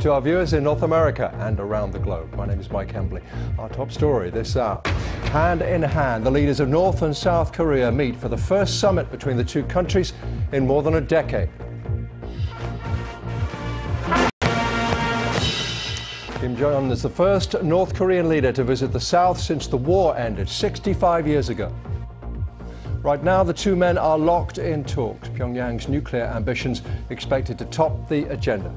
to our viewers in North America and around the globe. My name is Mike Hembley. Our top story this hour. Hand in hand, the leaders of North and South Korea meet for the first summit between the two countries in more than a decade. Kim Jong-un is the first North Korean leader to visit the South since the war ended 65 years ago. Right now, the two men are locked in talks. Pyongyang's nuclear ambitions expected to top the agenda.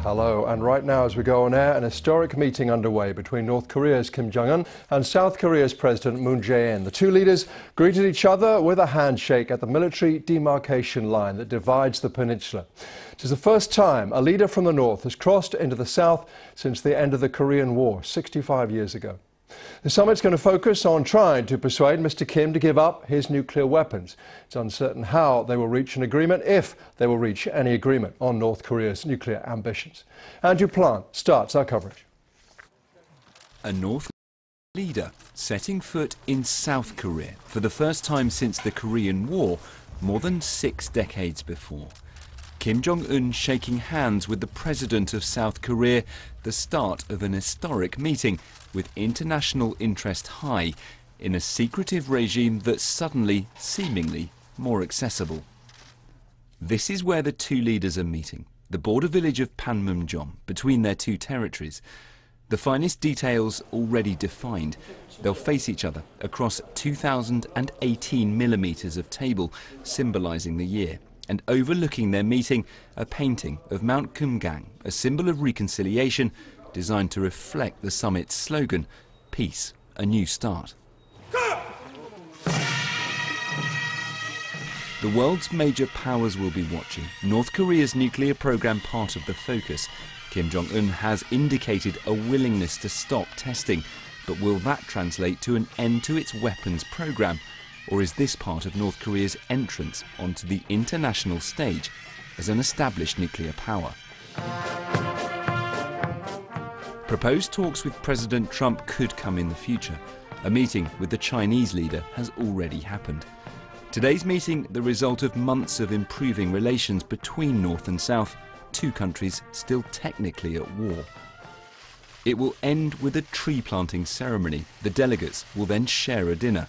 Hello, and right now as we go on air, an historic meeting underway between North Korea's Kim Jong-un and South Korea's President Moon Jae-in. The two leaders greeted each other with a handshake at the military demarcation line that divides the peninsula. It is the first time a leader from the North has crossed into the South since the end of the Korean War 65 years ago. The summit's going to focus on trying to persuade Mr. Kim to give up his nuclear weapons. It's uncertain how they will reach an agreement, if they will reach any agreement on North Korea's nuclear ambitions. Andrew Plant starts our coverage. A North leader setting foot in South Korea for the first time since the Korean War, more than 6 decades before. Kim Jong-un shaking hands with the president of South Korea, the start of an historic meeting with international interest high in a secretive regime that's suddenly, seemingly, more accessible. This is where the two leaders are meeting, the border village of Panmunjom, between their two territories. The finest details already defined. They'll face each other across 2,018 millimetres of table, symbolising the year. And overlooking their meeting, a painting of Mount Kumgang, a symbol of reconciliation designed to reflect the summit's slogan, Peace, a New Start. The world's major powers will be watching. North Korea's nuclear program part of the focus. Kim Jong-un has indicated a willingness to stop testing, but will that translate to an end to its weapons program? Or is this part of North Korea's entrance onto the international stage as an established nuclear power? Proposed talks with President Trump could come in the future. A meeting with the Chinese leader has already happened. Today's meeting, the result of months of improving relations between North and South, two countries still technically at war. It will end with a tree planting ceremony. The delegates will then share a dinner.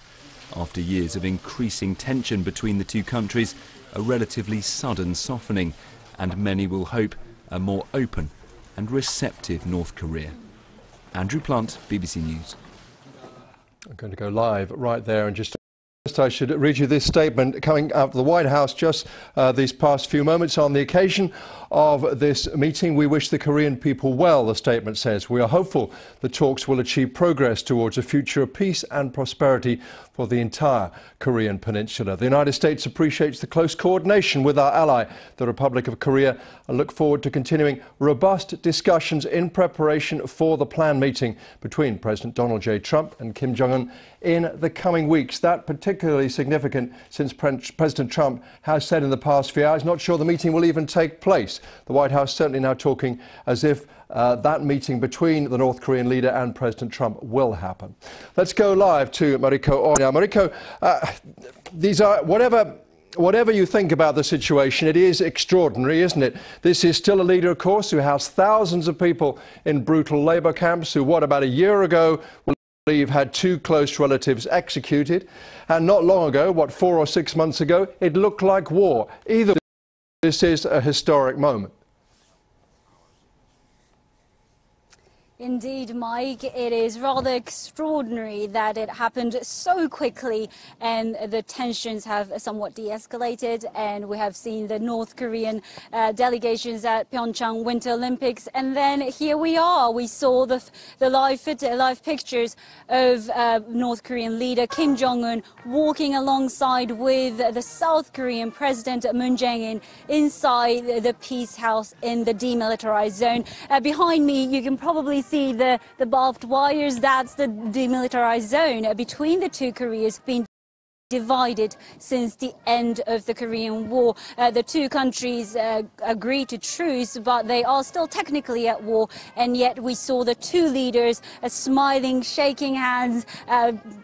After years of increasing tension between the two countries, a relatively sudden softening, and many will hope a more open and receptive North Korea. Andrew Plant, BBC News. I'm going to go live right there and just I should read you this statement coming out of the White House just these past few moments. On the occasion of this meeting, we wish the Korean people well, the statement says. We are hopeful the talks will achieve progress towards a future of peace and prosperity for the entire Korean peninsula. The United States appreciates the close coordination with our ally, the Republic of Korea, and look forward to continuing robust discussions in preparation for the planned meeting between President Donald J. Trump and Kim Jong-un in the coming weeks. That particularly significant since President Trump has said in the past few hours, not sure the meeting will even take place. The White House certainly now talking as if that meeting between the North Korean leader and President Trump will happen. Let's go live to Mariko. Now, Mariko, these are whatever you think about the situation, it is extraordinary, isn't it? This is still a leader, of course, who has thousands of people in brutal labour camps who, about a year ago, we've had 2 close relatives executed, and not long ago, 4 or 6 months ago, it looked like war. Either way, this is a historic moment. Indeed, Mike, it is rather extraordinary that it happened so quickly and the tensions have somewhat de-escalated, and we have seen the North Korean delegations at Pyeongchang Winter Olympics, and then here we are. We saw the live pictures of North Korean leader Kim Jong-un walking alongside with the South Korean President Moon Jae-in inside the Peace House in the demilitarized zone. Behind me, you can probably see the barbed wires. That's the demilitarized zone between the two Koreas being divided since the end of the Korean War. The two countries agreed to truce, but they are still technically at war, and yet we saw the two leaders smiling, shaking hands,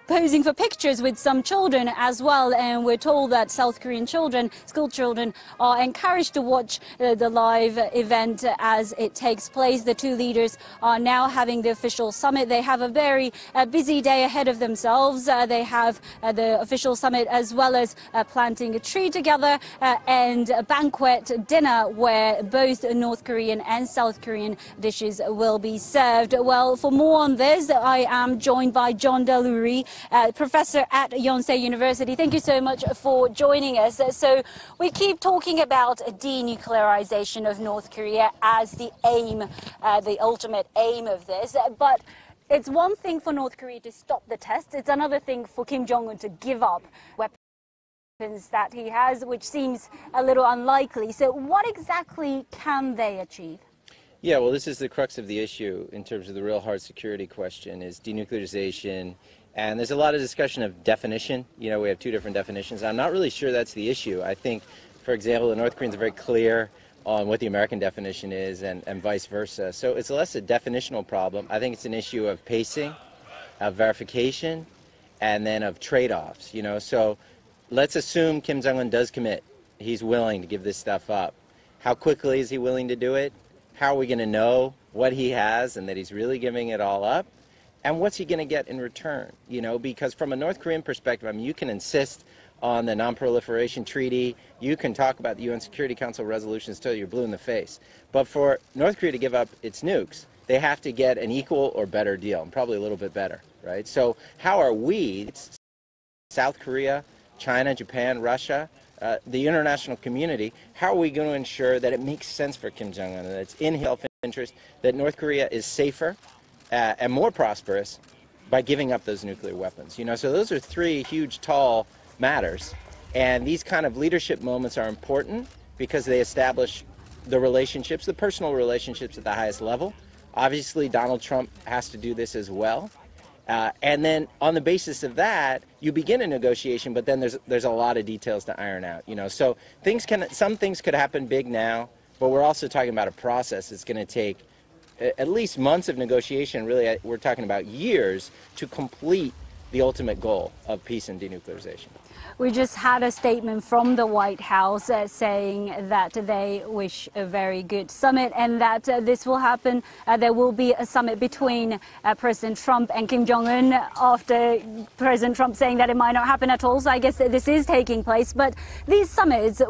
posing for pictures with some children as well. And we're told that South Korean children, school children, are encouraged to watch the live event as it takes place. The two leaders are now having the official summit. They have a very busy day ahead of themselves. They have the official summit as well as planting a tree together and a banquet dinner where both North Korean and South Korean dishes will be served. Well, for more on this, I am joined by John Delury, professor at Yonsei University. Thank you so much for joining us. So we keep talking about denuclearization of North Korea as the aim, the ultimate aim of this. But it's one thing for North Korea to stop the tests. It's another thing for Kim Jong-un to give up weapons that he has, which seems a little unlikely. So what exactly can they achieve? Yeah, well, this is the crux of the issue in terms of the real hard security question is denuclearization. And there's a lot of discussion of definition. You know, we have two different definitions. I'm not really sure that's the issue. I think, for example, the North Koreans are very clear on what the American definition is and vice versa. So it's less a definitional problem. I think it's an issue of pacing, of verification, and then of trade-offs. You know, so let's assume Kim Jong-un does commit. He's willing to give this stuff up. How quickly is he willing to do it? How are we going to know what he has and that he's really giving it all up? And what's he going to get in return? You know, because from a North Korean perspective, I mean, you can insist on the Non-Proliferation Treaty, you can talk about the UN Security Council resolutions till you're blue in the face. But for North Korea to give up its nukes, they have to get an equal or better deal, and probably a little bit better, right? So how are we, South Korea, China, Japan, Russia, the international community, how are we going to ensure that it makes sense for Kim Jong-un, that it's in his self-interest, that North Korea is safer and more prosperous by giving up those nuclear weapons? You know, so those are three huge, tall matters, and these kind of leadership moments are important because they establish the relationships, the personal relationships at the highest level. Obviously, Donald Trump has to do this as well. And then on the basis of that, you begin a negotiation, but then there's a lot of details to iron out. You know, so some things could happen big now, but we're also talking about a process that's going to take at least months of negotiation. Really, we're talking about years to complete the ultimate goal of peace and denuclearization. We just had a statement from the White House saying that they wish a very good summit and that this will happen. There will be a summit between President Trump and Kim Jong-un after President Trump saying that it might not happen at all. So I guess that this is taking place. But these summits,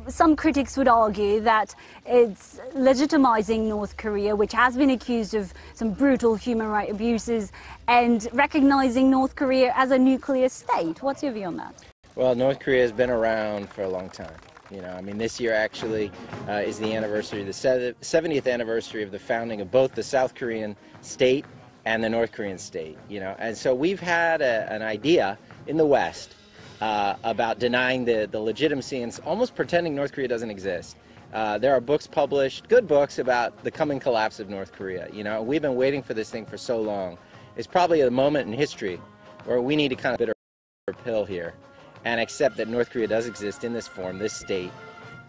some critics would argue that it's legitimizing North Korea, which has been accused of some brutal human rights abuses, and recognizing North Korea as a nuclear state. What's your view on that? Well, North Korea has been around for a long time. You know, I mean, this year actually is the anniversary, the 70th anniversary of the founding of both the South Korean state and the North Korean state. You know, and so we've had an idea in the West about denying the legitimacy and almost pretending North Korea doesn't exist. There are books published, good books, about the coming collapse of North Korea. You know, we've been waiting for this thing for so long. It's probably a moment in history where we need to kind of bitter pill here and accept that North Korea does exist in this form, this state,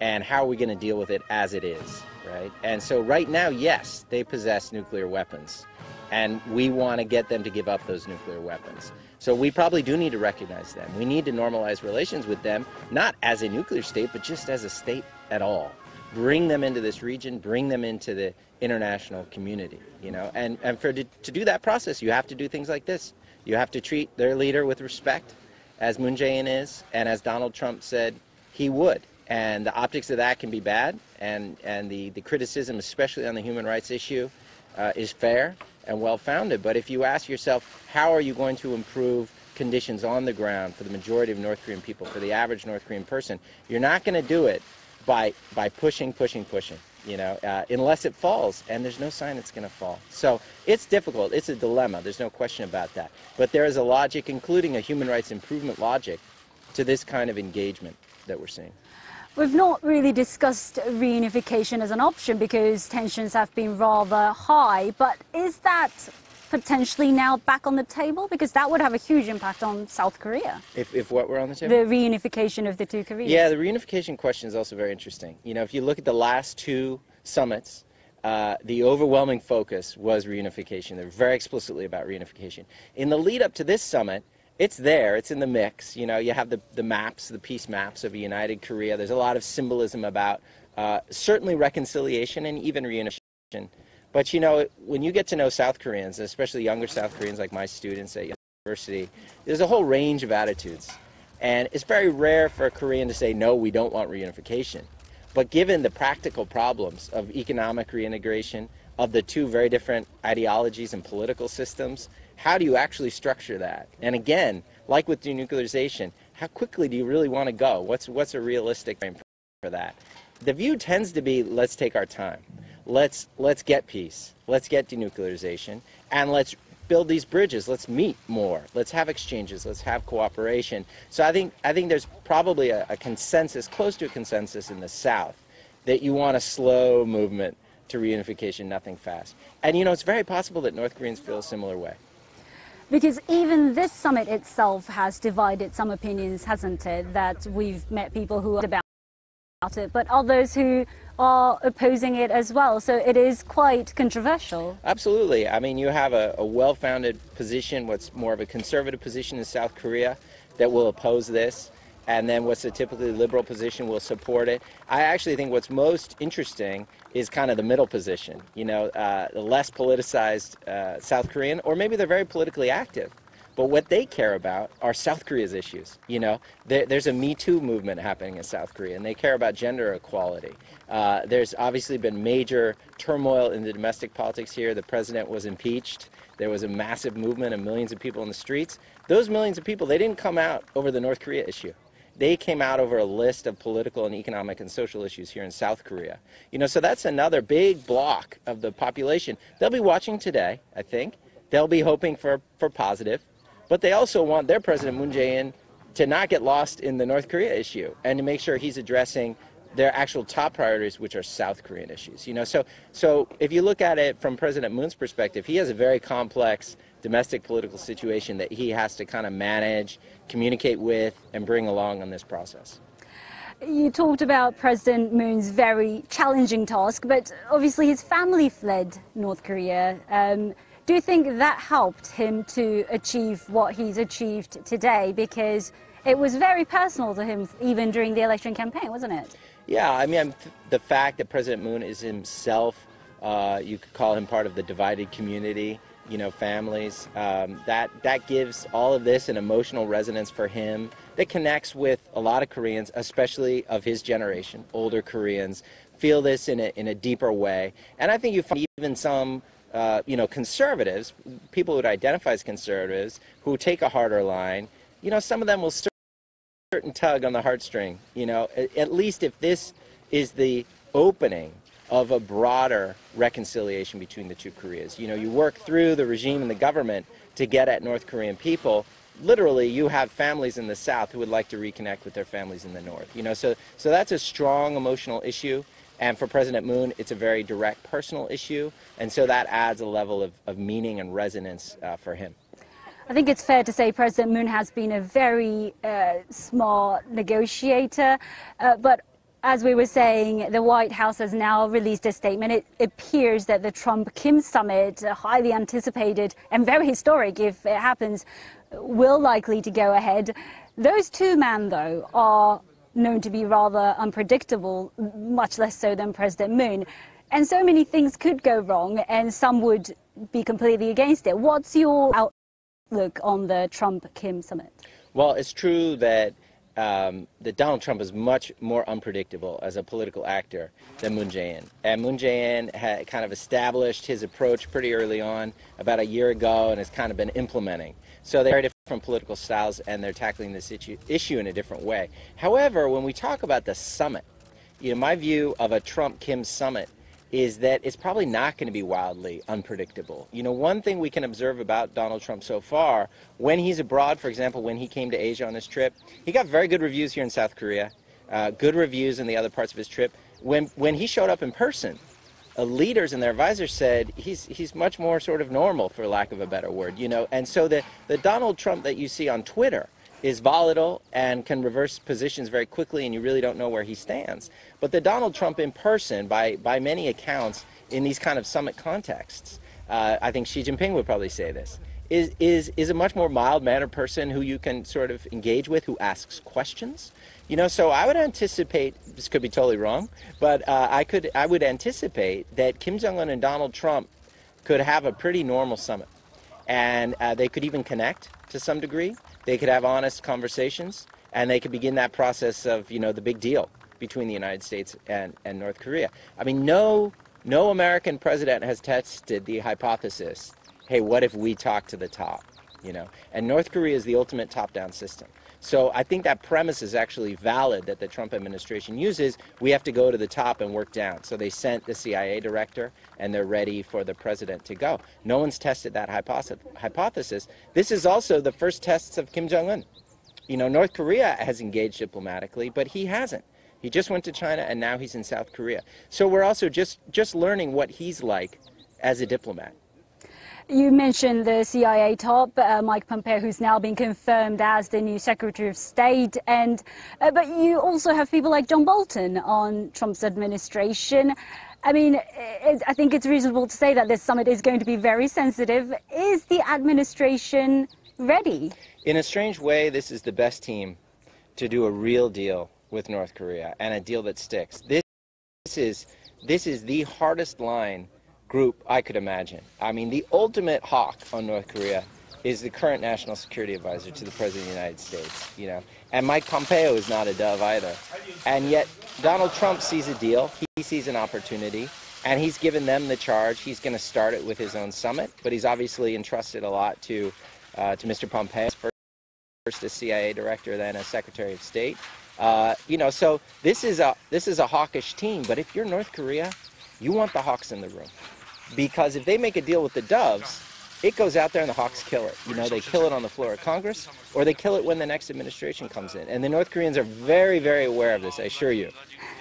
and how are we going to deal with it as it is, right? And so right now, yes, they possess nuclear weapons, and we want to get them to give up those nuclear weapons. So we probably do need to recognize them. We need to normalize relations with them, not as a nuclear state, but just as a state at all. Bring them into this region, bring them into the international community, you know? And to do that process, you have to do things like this. You have to treat their leader with respect, as Moon Jae-in is, and as Donald Trump said he would. And the optics of that can be bad, and the criticism, especially on the human rights issue, is fair and well-founded. But if you ask yourself, how are you going to improve conditions on the ground for the majority of North Korean people, for the average North Korean person, you're not going to do it by pushing, you know, unless it falls, and there's no sign it's going to fall. So it's difficult. It's a dilemma. There's no question about that. But there is a logic, including a human rights improvement logic, to this kind of engagement that we're seeing. We've not really discussed reunification as an option because tensions have been rather high, but is that potentially now back on the table? Because that would have a huge impact on South Korea. If what were on the table? The reunification of the two Koreas. Yeah, the reunification question is also very interesting. You know, if you look at the last two summits, the overwhelming focus was reunification. They're very explicitly about reunification. In the lead up to this summit, it's there, it's in the mix. You know, you have the maps, the peace maps of a united Korea. There's a lot of symbolism about certainly reconciliation and even reunification. But you know, when you get to know South Koreans, especially younger South Koreans like my students at university, there's a whole range of attitudes. And it's very rare for a Korean to say, no, we don't want reunification. But given the practical problems of economic reintegration, of the two very different ideologies and political systems, how do you actually structure that? And again, like with denuclearization, how quickly do you really want to go? What's a realistic frame for that? The view tends to be, let's take our time. Let's get peace. Let's get denuclearization. And let's build these bridges. Let's meet more. Let's have exchanges. Let's have cooperation. So I think there's probably a consensus, close to a consensus in the South, that you want a slow movement to reunification, nothing fast. And you know, it's very possible that North Koreans feel a similar way. Because even this summit itself has divided some opinions, hasn't it? That we've met people who are about it, but others who are opposing it as well. So it is quite controversial. Absolutely. I mean, you have a well-founded position, what's more of a conservative position in South Korea that will oppose this, and then what's a typically liberal position will support it. I actually think what's most interesting is kind of the middle position, you know, the less politicized South Korean, or maybe they're very politically active. But what they care about are South Korea's issues. You know, there's a Me Too movement happening in South Korea, and they care about gender equality. There's obviously been major turmoil in the domestic politics here. The president was impeached. There was a massive movement of millions of people in the streets. Those millions of people, they didn't come out over the North Korea issue. They came out over a list of political and economic and social issues here in South Korea. You know, so that's another big block of the population. They'll be watching today, I think. They'll be hoping for positive. But they also want their President Moon Jae-in to not get lost in the North Korea issue and to make sure he's addressing their actual top priorities, which are South Korean issues. You know, so if you look at it from President Moon's perspective, he has a very complex domestic political situation that he has to kind of manage, communicate with, and bring along on this process. You talked about President Moon's very challenging task, but obviously his family fled North Korea. Do you think that helped him to achieve what he's achieved today? Because it was very personal to him, even during the election campaign, wasn't it? Yeah, I mean, the fact that President Moon is himself, you could call him part of the divided community, you know, families, that gives all of this an emotional resonance for him that connects with a lot of Koreans, especially of his generation. Older Koreans feel this in a deeper way. And I think you find even some you know, conservatives, people who would identify as conservatives, who take a harder line, you know, some of them will certain tug on the heartstring, you know, at least if this is the opening of a broader reconciliation between the two Koreas. You know, you work through the regime and the government to get at North Korean people. Literally, you have families in the South who would like to reconnect with their families in the North. You know, so that's a strong emotional issue. And for President Moon, it's a very direct personal issue, and so that adds a level of meaning and resonance for him. I think it's fair to say President Moon has been a very smart negotiator, but as we were saying, the White House has now released a statement. It appears that the Trump-Kim summit, highly anticipated and very historic if it happens, will likely to go ahead. Those two men, though, are known to be rather unpredictable, much less so than President Moon. And so many things could go wrong, and some would be completely against it. What's your outlook on the Trump-Kim summit? Well, it's true that Donald Trump is much more unpredictable as a political actor than Moon Jae-in. And Moon Jae-in had kind of established his approach pretty early on, about a year ago, and has kind of been implementing. So they're different political styles, and they're tackling this issue in a different way. However, when we talk about the summit, you know, my view of a Trump-Kim summit is that it's probably not going to be wildly unpredictable. You know, one thing we can observe about Donald Trump so far, when he's abroad, for example, when he came to Asia on his trip, he got very good reviews here in South Korea, good reviews in the other parts of his trip. When he showed up in person, leaders and their advisors said he's much more sort of normal, for lack of a better word, you know. And so the Donald Trump that you see on Twitter is volatile and can reverse positions very quickly, and you really don't know where he stands. But the Donald Trump in person, by many accounts, in these kind of summit contexts, I think Xi Jinping would probably say this, is a much more mild-mannered person who you can sort of engage with, who asks questions. You know, so I would anticipate, this could be totally wrong, but I would anticipate that Kim Jong-un and Donald Trump could have a pretty normal summit. And they could even connect to some degree. They could have honest conversations, and they could begin that process of, you know, the big deal between the United States and North Korea. I mean, no American president has tested the hypothesis, hey, what if we talk to the top, you know? And North Korea is the ultimate top-down system. So I think that premise is actually valid that the Trump administration uses. We have to go to the top and work down. So they sent the CIA director, and they're ready for the president to go. No one's tested that hypothesis. This is also the first tests of Kim Jong-un. You know, North Korea has engaged diplomatically, but he hasn't. He just went to China, and now he's in South Korea. So we're also just learning what he's like as a diplomat. You mentioned the CIA top, Mike Pompeo, who's now been confirmed as the new Secretary of State, and but you also have people like John Bolton on Trump's administration. I mean, I think it's reasonable to say that this summit is going to be very sensitive. Is the administration ready? In a strange way, this is the best team to do a real deal with North Korea, and a deal that sticks. This is the hardest line group I could imagine. I mean, the ultimate hawk on North Korea is the current National Security Advisor to the President of the United States, you know. And Mike Pompeo is not a dove either. And yet Donald Trump sees a deal, he sees an opportunity, and he's given them the charge. He's going to start it with his own summit, but he's obviously entrusted a lot to Mr. Pompeo, first as CIA director, then as Secretary of State. You know, so this is a hawkish team, but if you're North Korea, you want the hawks in the room. Because if they make a deal with the doves, it goes out there and the hawks kill it. You know, they kill it on the floor of Congress, or they kill it when the next administration comes in. And the North Koreans are very, very aware of this, I assure you.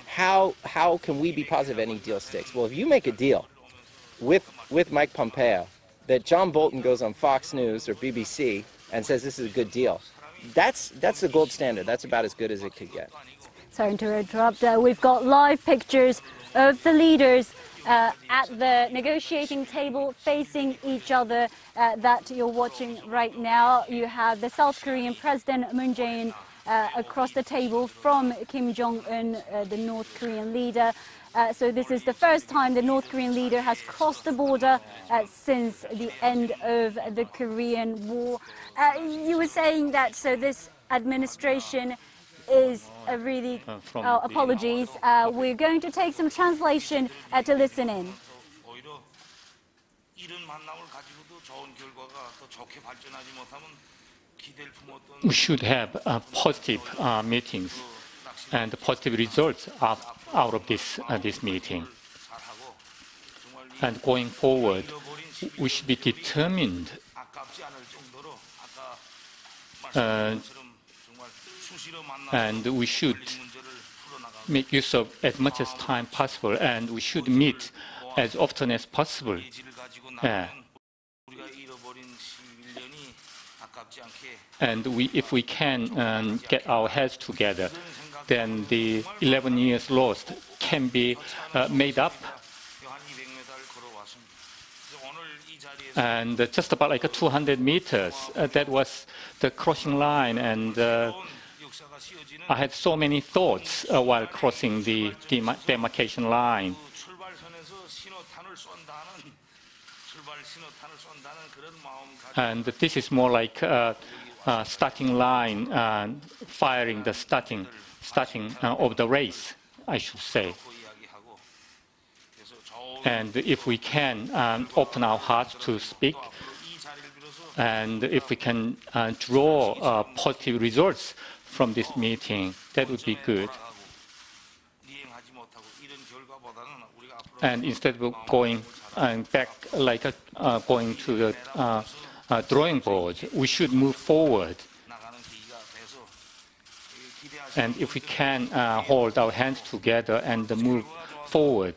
How can we be positive any deal sticks? Well, if you make a deal with Mike Pompeo, that John Bolton goes on Fox News or BBC and says this is a good deal, that's the gold standard. That's about as good as it could get. Sorry to interrupt. We've got live pictures of the leaders at the negotiating table facing each other that you're watching right now. You have the South Korean President Moon Jae-in across the table from Kim Jong-un, the North Korean leader. So this is the first time the North Korean leader has crossed the border since the end of the Korean War. You were saying that so this administration is a really apologies. We're going to take some translation to listen in. We should have positive meetings and positive results out of this meeting. And going forward, we should be determined and we should make use of as much as time possible, and we should meet as often as possible. And if we can get our heads together, then the 11 years lost can be made up. And just about like 200 meters, that was the crossing line, and I had so many thoughts while crossing the demarcation line. And this is more like a starting line, firing the starting of the race, I should say. And if we can open our hearts to speak, and if we can draw positive results from this meeting, that would be good. And instead of going back, like going to the drawing board, we should move forward. And if we can hold our hands together and move forward,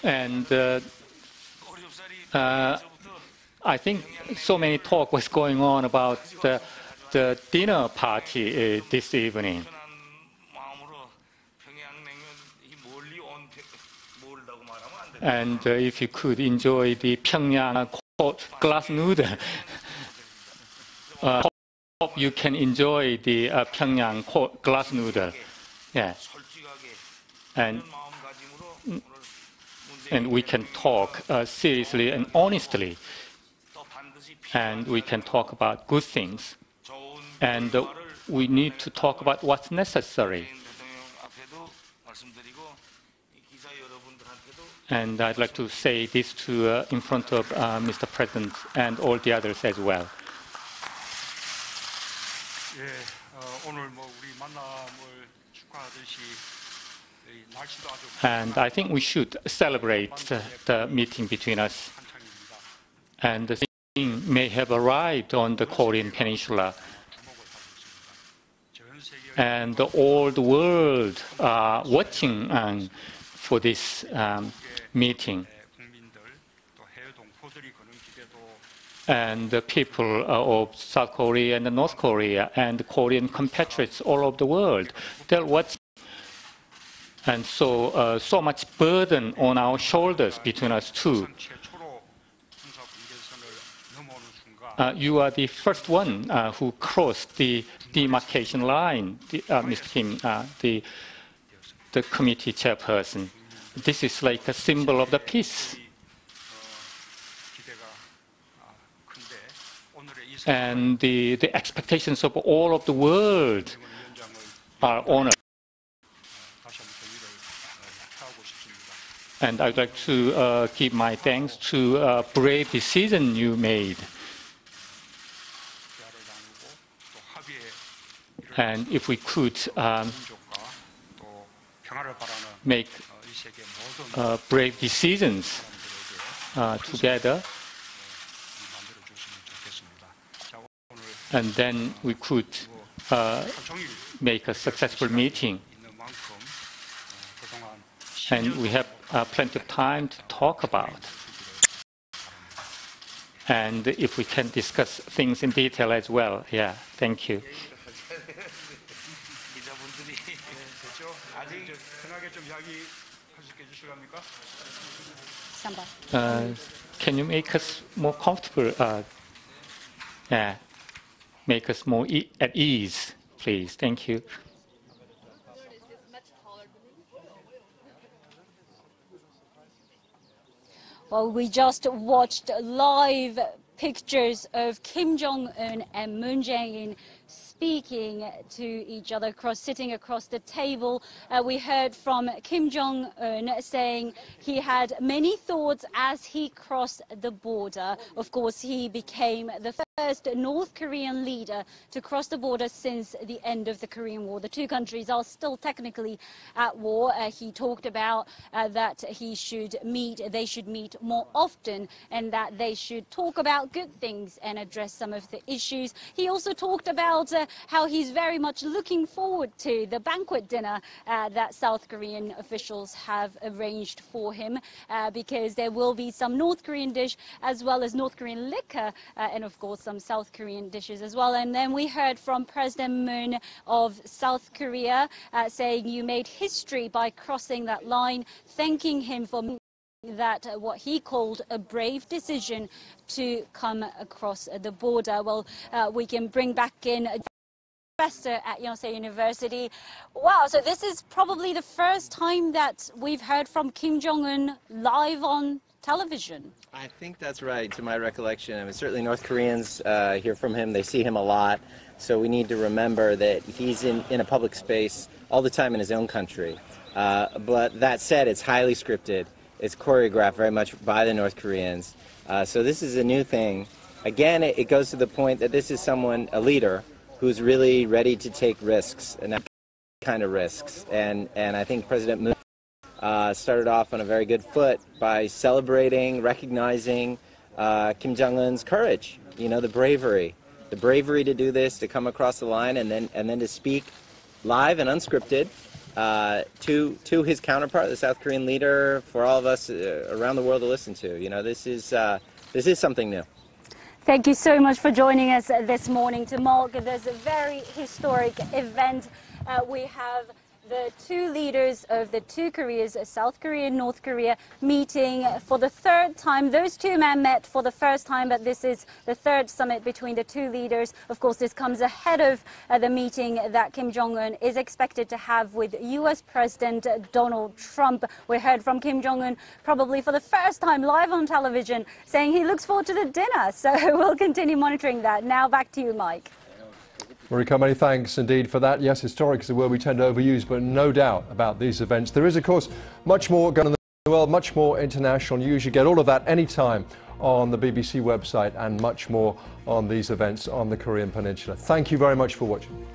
And I think so many talk was going on about the dinner party this evening. And if you could enjoy the Pyongyang glass noodle, hope you can enjoy the Pyongyang glass noodle. Yeah. And we can talk seriously and honestly. And we can talk about good things. And we need to talk about what's necessary. And I'd like to say this in front of Mr. President and all the others as well. And I think we should celebrate the meeting between us. And the thing may have arrived on the Korean Peninsula. And all the world are watching for this meeting. And the people of South Korea and North Korea and the Korean compatriots all over the world, they're watching. And so much burden on our shoulders between us two. You are the first one who crossed the demarcation line, Mr. Kim, the committee chairperson. This is like a symbol of the peace. And the expectations of all of the world are honored. And I'd like to give my thanks to a brave decision you made. And if we could make brave decisions together, and then we could make a successful meeting. And we have plenty of time to talk about. And if we can discuss things in detail as well. Yeah, thank you. Can you make us more comfortable? Yeah, make us more at ease, please. Thank you. Well, we just watched live pictures of Kim Jong-un and Moon Jae-in speaking to each other, sitting across the table. We heard from Kim Jong-un saying he had many thoughts as he crossed the border. Of course, he became the first North Korean leader to cross the border since the end of the Korean War. The two countries are still technically at war. He talked about that they should meet more often, and that they should talk about good things and address some of the issues. He also talked about how he's very much looking forward to the banquet dinner that South Korean officials have arranged for him, because there will be some North Korean dish as well as North Korean liquor, and of course some South Korean dishes as well. And then we heard from President Moon of South Korea saying you made history by crossing that line, thanking him for that what he called a brave decision to come across the border. Well, we can bring back in a professor at Yonsei University. Wow, so this is probably the first time that we've heard from Kim Jong-un live on television. I think that's right, to my recollection. I mean, certainly North Koreans hear from him. They see him a lot. So we need to remember that he's in a public space all the time in his own country. But that said, it's highly scripted. It's choreographed very much by the North Koreans. So this is a new thing. Again, it goes to the point that this is someone, a leader, who's really ready to take risks, and that kind of risks. And I think President Moon started off on a very good foot by celebrating, recognizing Kim Jong-un's courage, you know, the bravery to do this, to come across the line, and then to speak live and unscripted to his counterpart, the South Korean leader, for all of us around the world to listen to. You know, this is something new. Thank you so much for joining us this morning to mark this very historic event. We have the two leaders of the two Koreas, South Korea and North Korea, meeting for the third time. Those two men met for the first time, but this is the third summit between the two leaders. Of course, this comes ahead of the meeting that Kim Jong-un is expected to have with U.S. President Donald Trump. We heard from Kim Jong-un probably for the first time live on television saying he looks forward to the dinner. So we'll continue monitoring that. Now back to you, Mike. Marika, many thanks indeed for that. Yes, historic is a word we tend to overuse, but no doubt about these events. There is, of course, much more going on in the world, much more international news. You get all of that anytime on the BBC website and much more on these events on the Korean Peninsula. Thank you very much for watching.